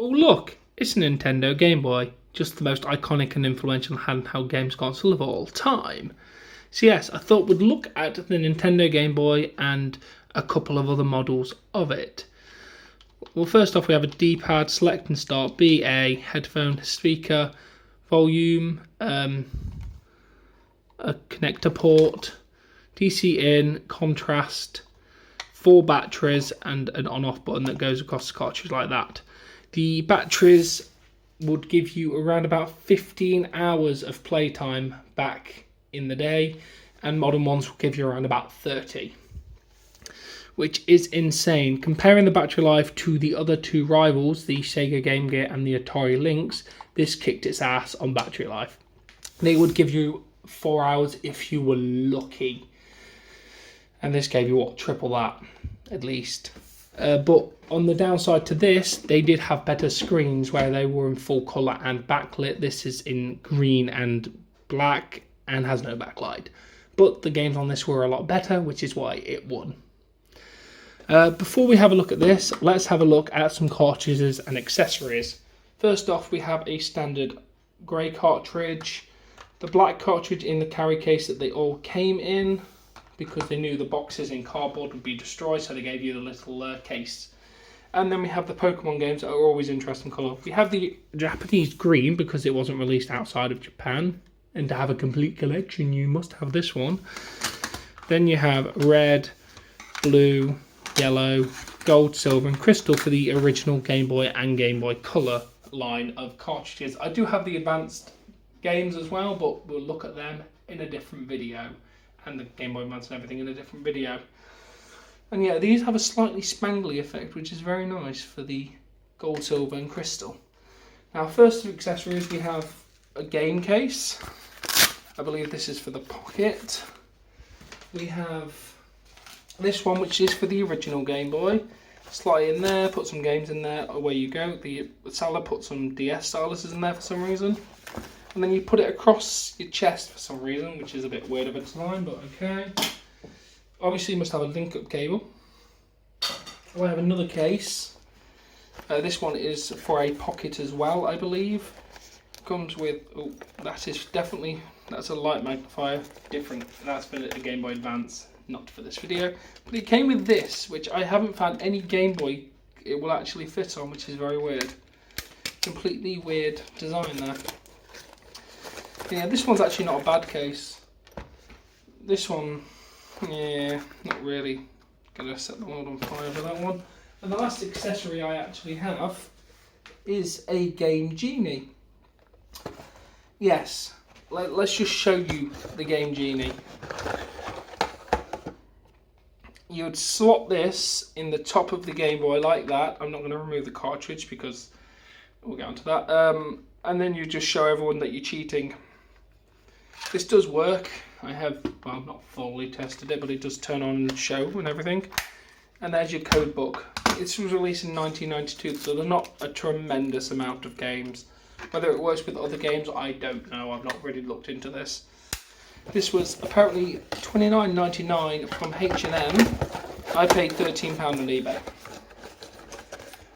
Oh look, it's a Nintendo Game Boy, just the most iconic and influential handheld games console of all time. So yes, I thought we'd look at the Nintendo Game Boy and a couple of other models of it. Well, first off we have a D-pad, select and start, B, A, headphone, speaker, volume, a connector port, DC in, contrast, 4 batteries and an on-off button that goes across the cartridge like that. The batteries would give you around about 15 hours of playtime back in the day, and modern ones will give you around about 30, which is insane. Comparing the battery life to the other two rivals, the Sega Game Gear and the Atari Lynx, this kicked its ass on battery life. They would give you 4 hours if you were lucky, and this gave you what, triple that at least. But on the downside to this, they did have better screens where they were in full colour and backlit. This is in green and black and has no backlight. But the games on this were a lot better, which is why it won. Before we have a look at this, let's have a look at some cartridges and accessories. First off, we have a standard grey cartridge, the black cartridge in the carry case that they all came in, because they knew the boxes in cardboard would be destroyed, so they gave you the little case. And then we have the Pokemon games that are always interesting colour. We have the Japanese green because it wasn't released outside of Japan, and to have a complete collection you must have this one. Then you have red, blue, yellow, gold, silver and crystal for the original Game Boy and Game Boy Color line of cartridges. I do have the advanced games as well, but we'll look at them in a different video, and the Game Boy Advance and everything in a different video. And yeah, these have a slightly spangly effect, which is very nice for the gold, silver and crystal. Now, first of accessories, we have a game case. I believe this is for the pocket. We have this one, which is for the original Game Boy. Slide in there, put some games in there, away you go. The seller put some DS styluses in there for some reason. And then you put it across your chest for some reason, which is a bit weird of a design, but okay. Obviously you must have a link-up cable. I have another case. This one is for a pocket as well, I believe. Comes with, oh, that is definitely, that's a light magnifier, different. That's for a Game Boy Advance, not for this video. But it came with this, which I haven't found any Game Boy it will actually fit on, which is very weird. Completely weird design there. Yeah, this one's actually not a bad case. This one, yeah, not really. Gonna set the world on fire for that one. And the last accessory I actually have is a Game Genie. Yes, let's just show you the Game Genie. You would slot this in the top of the Game Boy like that. I'm not going to remove the cartridge because we'll get onto that. And then you just show everyone that you're cheating. This does work. I have, well, not fully tested it, but it does turn on and show and everything. And there's your code book. This was released in 1992, so there's not a tremendous amount of games. Whether it works with other games, I don't know. I've not really looked into this. This was apparently $29.99 from H&M. I paid £13 on eBay.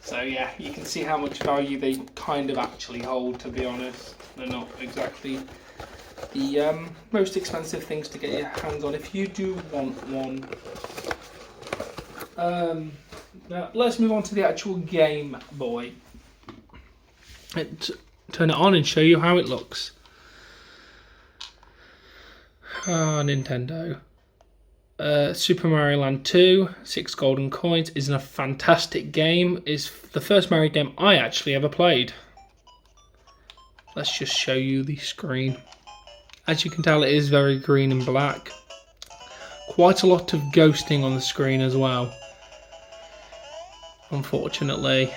So yeah, you can see how much value they kind of actually hold, to be honest. They're not exactly the most expensive things to get your hands on if you do want one. Now let's move on to the actual Game Boy. Turn it on and show you how it looks. Nintendo. Super Mario Land 2, 6 golden coins, is a fantastic game. It's the first Mario game I actually ever played. Let's just show you the screen. As you can tell, it is very green and black. Quite a lot of ghosting on the screen as well, unfortunately.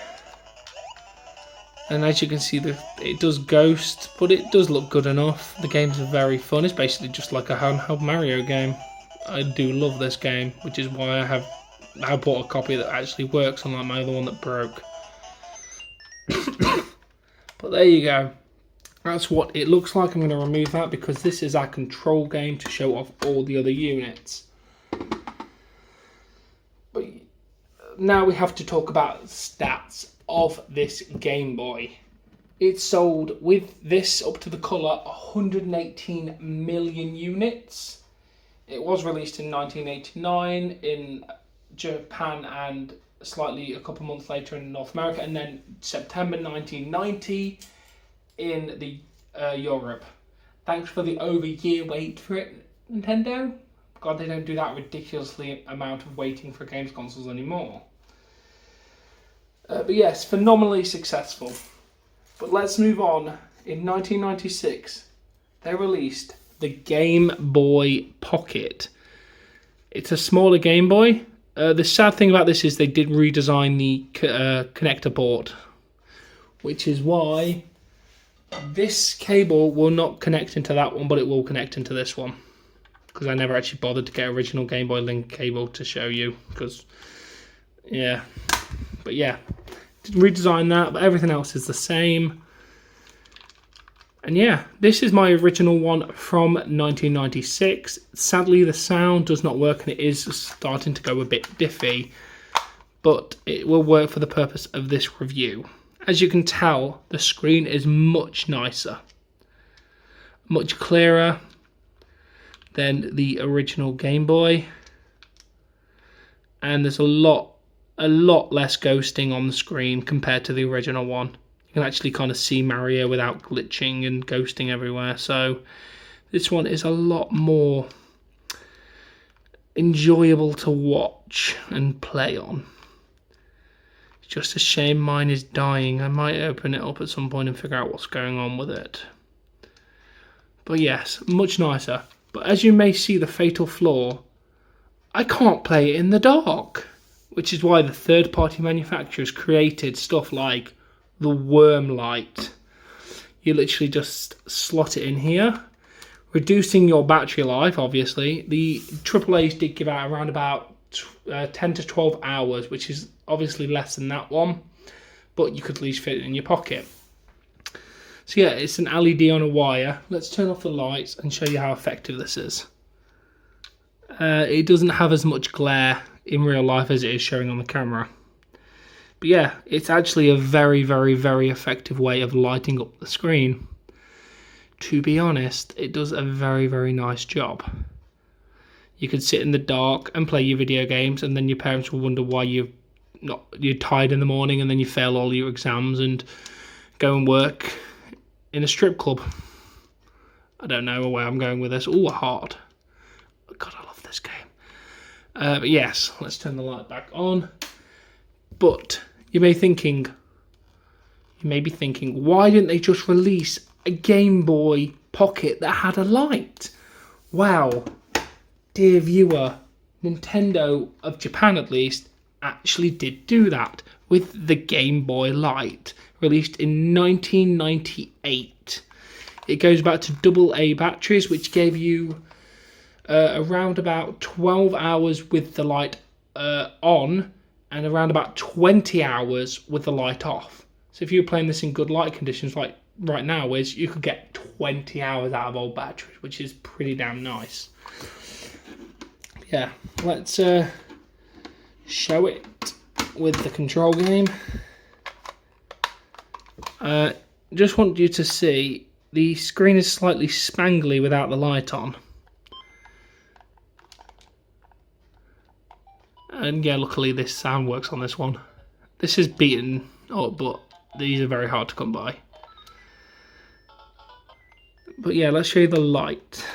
And as you can see, it does ghost, but it does look good enough. The games are very fun. It's basically just like a handheld Mario game. I do love this game, which is why I bought a copy that actually works, unlike my other one that broke. But there you go. That's what it looks like. I'm going to remove that because this is our control game to show off all the other units. But now we have to talk about stats of this Game Boy. It sold, with this up to the colour, 118 million units. It was released in 1989 in Japan and slightly a couple months later in North America, and then September 1990 in the Europe. Thanks for the over-year wait for it, Nintendo. God, they don't do that ridiculously amount of waiting for games consoles anymore. But yes, phenomenally successful. But let's move on. In 1996, they released the Game Boy Pocket. It's a smaller Game Boy. The sad thing about this is they did redesign the connector port, which is why this cable will not connect into that one, but it will connect into this one. Because I never actually bothered to get original Game Boy link cable to show you. Because, yeah. But yeah, redesign that, but everything else is the same. And yeah, this is my original one from 1996. Sadly, the sound does not work and it is starting to go a bit diffy, but it will work for the purpose of this review. As you can tell, the screen is much nicer, much clearer than the original Game Boy, and there's a lot less ghosting on the screen compared to the original one. You can actually kind of see Mario without glitching and ghosting everywhere. So this one is a lot more enjoyable to watch and play on. It's just a shame mine is dying. I might open it up at some point and figure out what's going on with it. But yes, much nicer. But as you may see, the fatal flaw, I can't play it in the dark. Which is why the third-party manufacturers created stuff like the worm light. You literally just slot it in here, reducing your battery life, obviously. The AAA's did give out around about 10 to 12 hours, which is obviously less than that one, but you could at least fit it in your pocket. So yeah, it's an LED on a wire. Let's turn off the lights and show you how effective this is. It doesn't have as much glare in real life as it is showing on the camera. But yeah, it's actually a very, very, very effective way of lighting up the screen. To be honest, it does a very, very nice job. You could sit in the dark and play your video games, and then your parents will wonder why you're tired in the morning, and then you fail all your exams and go and work in a strip club. I don't know where I'm going with this. Oh, a heart. God, I love this game. But yes, let's turn the light back on. But you may be thinking, why didn't they just release a Game Boy Pocket that had a light? Wow, dear viewer, Nintendo of Japan at least actually did do that with the Game Boy Light, released in 1998. It goes back to AA batteries, which gave you around about 12 hours with the light on, and around about 20 hours with the light off. So if you were playing this in good light conditions like right now, you could get 20 hours out of old batteries, which is pretty damn nice. Yeah, let's show it with the control game. Just want you to see the screen is slightly spangly without the light on. And yeah, luckily this sound works on this one. This is beaten up, but these are very hard to come by. But yeah, let's show you the light.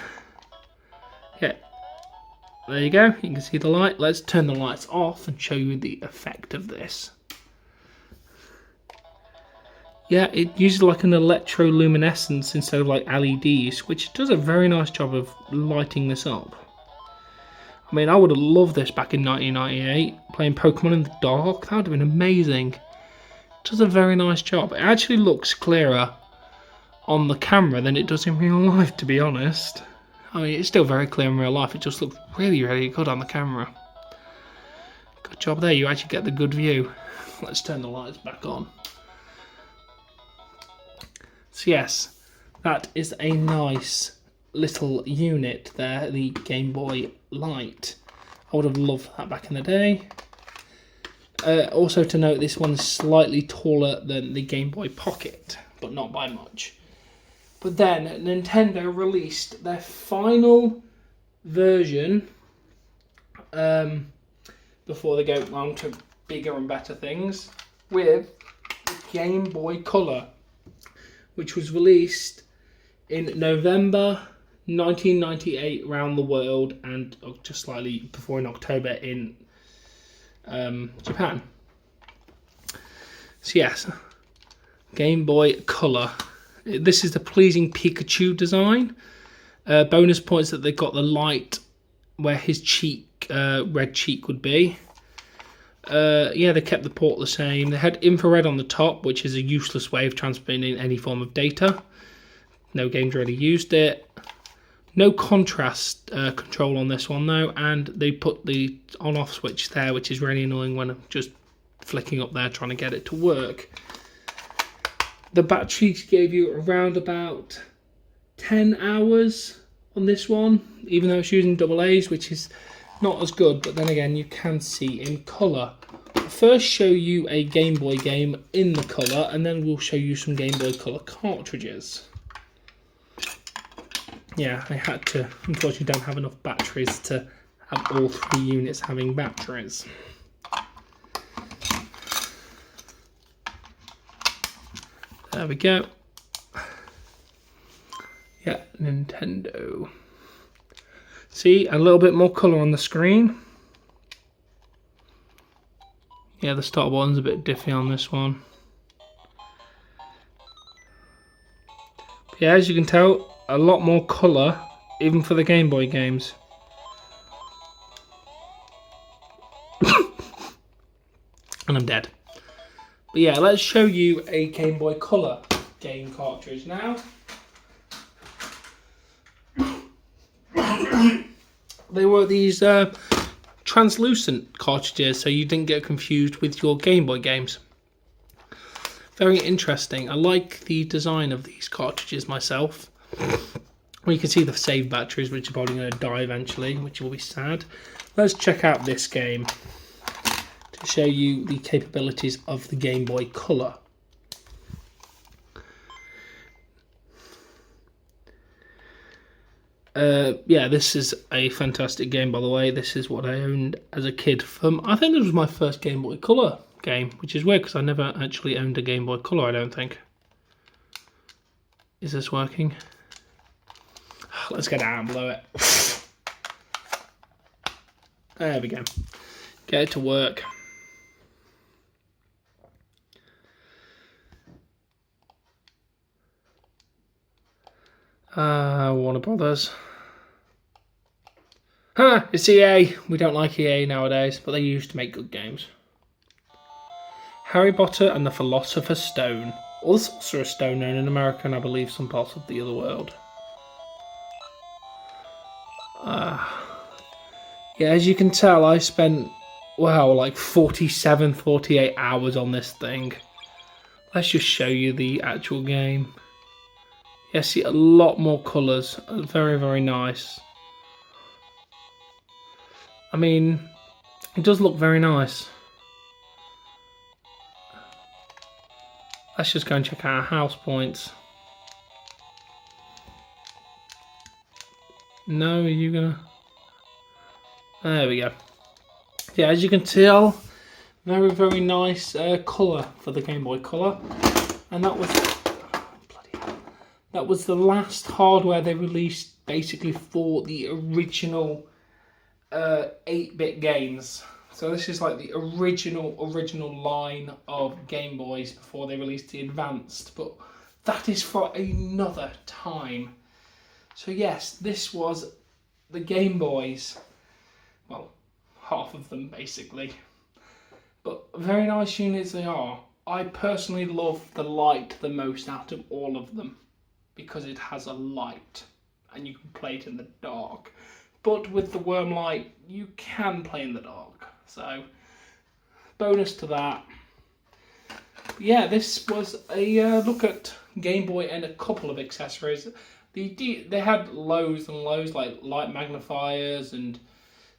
Yeah, there you go. You can see the light. Let's turn the lights off and show you the effect of this. Yeah, it uses like an electroluminescence instead of like LEDs, which does a very nice job of lighting this up. I mean, I would have loved this back in 1998, playing Pokemon in the dark. That would have been amazing. It does a very nice job. It actually looks clearer on the camera than it does in real life, to be honest. I mean, it's still very clear in real life. It just looks really, really good on the camera. Good job there. You actually get the good view. Let's turn the lights back on. So yes, that is a nice little unit there, the Game Boy Light. I would have loved that back in the day. Also to note, this one's slightly taller than the Game Boy Pocket, but not by much. But then Nintendo released their final version before they go on to bigger and better things with the Game Boy Color, which was released in November 1998 around the world, and just slightly before in October in Japan. So yes, Game Boy Color. This is the pleasing Pikachu design. Bonus points that they got the light where his cheek, red cheek would be. Yeah, they kept the port the same. They had infrared on the top, which is a useless way of transmitting any form of data. No games really used it. No contrast control on this one though, and they put the on-off switch there, which is really annoying when I'm just flicking up there trying to get it to work. The batteries gave you around about 10 hours on this one, even though it's using AA's, which is not as good, but then again you can see in colour. I'll first show you a Game Boy game in the colour, and then we'll show you some Game Boy Color cartridges. Yeah, I had to, unfortunately don't have enough batteries to have all 3 units having batteries. There we go. Yeah, Nintendo. See, a little bit more colour on the screen. Yeah, the start button's a bit diffy on this one. But yeah, as you can tell, a lot more colour, even for the Game Boy games. And I'm dead. But yeah, let's show you a Game Boy Color game cartridge now. They were these translucent cartridges, so you didn't get confused with your Game Boy games. Very interesting. I like the design of these cartridges myself. Well, you can see the save batteries, which are probably going to die eventually, which will be sad. Let's check out this game to show you the capabilities of the Game Boy Color. Yeah, this is a fantastic game, by the way. This is what I owned as a kid. I think this was my first Game Boy Color game, which is weird because I never actually owned a Game Boy Color, I don't think. Is this working? Let's get out and blow it. There we go. Get it to work. Warner Brothers. Huh, it's EA. We don't like EA nowadays, but they used to make good games. Harry Potter and the Philosopher's Stone. Or the Sorcerer's Stone, known in America and I believe some parts of the other world. Yeah, as you can tell, I spent, wow, like 47, 48 hours on this thing. Let's just show you the actual game. Yeah, see a lot more colours. Very, very nice. I mean, it does look very nice. Let's just go and check out our house points. No, are you gonna? There we go. Yeah, as you can tell, very, very nice colour for the Game Boy Color. And that was, that was the last hardware they released basically for the original 8-bit games. So this is like the original line of Game Boys before they released the Advanced, but that is for another time. So yes, this was the Game Boys. Well, half of them basically. But very nice units they are. I personally love the light the most out of all of them because it has a light and you can play it in the dark. But with the worm light, you can play in the dark. So, bonus to that. But yeah, this was a look at Game Boy and a couple of accessories. They had loads and loads, like light magnifiers and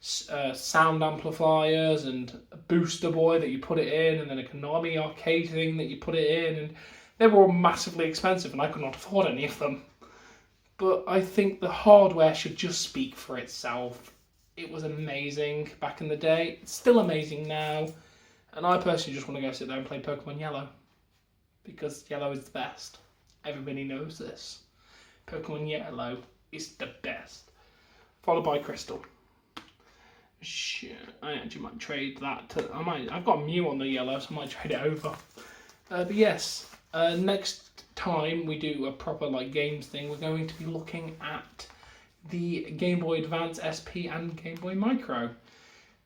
sound amplifiers and a booster boy that you put it in, and then a Konami arcade thing that you put it in, and they were all massively expensive and I could not afford any of them. But I think the hardware should just speak for itself. It was amazing back in the day. It's still amazing now. And I personally just want to go sit there and play Pokemon Yellow. Because Yellow is the best. Everybody knows this. Pokemon Yellow is the best. Followed by Crystal. I actually might trade that. I've got Mew on the Yellow, so I might trade it over. But yes, next time we do a proper games thing, we're going to be looking at the Game Boy Advance SP and Game Boy Micro,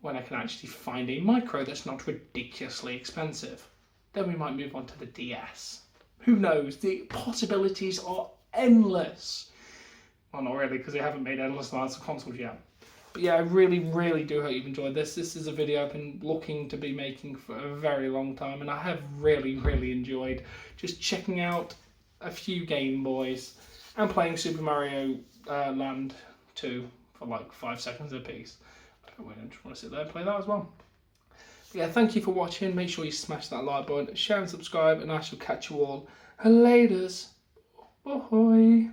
when I can actually find a Micro that's not ridiculously expensive. Then we might move on to the DS. Who knows? The possibilities are endless. Well, not really, because they haven't made endless amounts of consoles yet. But yeah, I really, really do hope you've enjoyed this. This is a video I've been looking to be making for a very long time, and I have really, really enjoyed just checking out a few Game Boys and playing Super Mario Land 2 for 5 seconds a piece. I just want to sit there and play that as well. But yeah, thank you for watching. Make sure you smash that like button, share and subscribe, and I shall catch you all later. Bye.